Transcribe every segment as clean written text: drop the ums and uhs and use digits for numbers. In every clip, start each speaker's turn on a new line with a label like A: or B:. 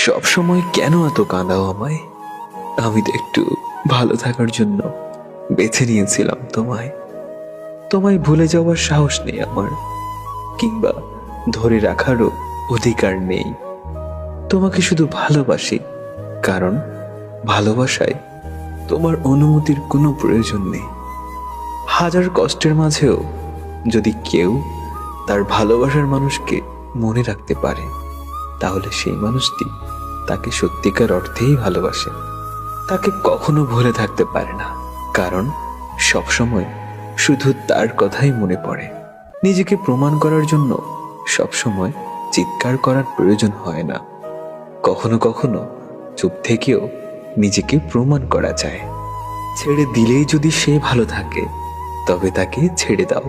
A: সব সময় কেন এত কাঁদাও আমায়? আমি তো একটু ভালো থাকার জন্য বেছে নিয়েছিলাম তোমায়। তোমায় ভুলে যাওয়ার সাহস নেই আমার, কিংবা ধরে রাখারও অধিকার নেই। তোমাকে শুধু ভালোবাসি, কারণ ভালোবাসায় তোমার অনুমতির কোনো প্রয়োজন নেই। হাজার কষ্টের মাঝেও যদি কেউ তার ভালোবাসার মানুষকে মনে রাখতে পারে, তাহলে সেই মানুষটি তাকে সত্যিকার অর্থেই ভালোবাসে। তাকে কখনো ভুলে থাকতে পারে না, কারণ সবসময় শুধু তার কথাই মনে পড়ে। নিজেকে প্রমাণ করার জন্য সবসময় চিৎকার করার প্রয়োজন হয় না। কখনো কখনো চুপ থেকেও নিজেকে প্রমাণ করা যায়। ছেড়ে দিলেই যদি সে ভালো থাকে, তবে তাকে ছেড়ে দাও,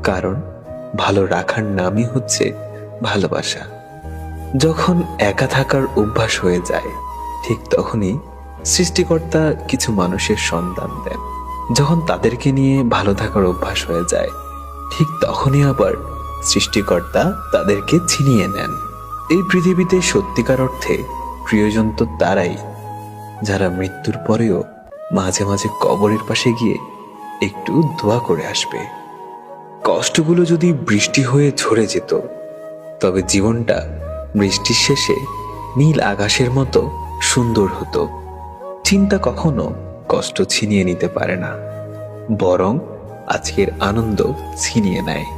A: কারণ ভালো রাখার নামই হচ্ছে ভালোবাসা। যখন একা থাকার অভ্যাস হয়ে যায়, ঠিক তখনই সৃষ্টিকর্তা কিছু মানুষের সন্ধান দেন। যখন তাদেরকে নিয়ে ভালো থাকার অভ্যাস হয়ে যায়, ঠিক তখনই আবার সৃষ্টিকর্তা তাদেরকে ছিনিয়ে নেন। এই পৃথিবীতে সত্যিকার অর্থে প্রিয়জন তো তারাই, যারা মৃত্যুর পরেও মাঝে মাঝে কবরের পাশে গিয়ে একটু দোয়া করে আসবে। কষ্টগুলো যদি বৃষ্টি হয়ে ঝরে যেত, তবে জীবনটা বৃষ্টির শেষে নীল আকাশের মতো সুন্দর হতো। চিন্তা কখনো কষ্ট ছিনিয়ে নিতে পারে না, বরং আজকের আনন্দ ছিনিয়ে নেয়।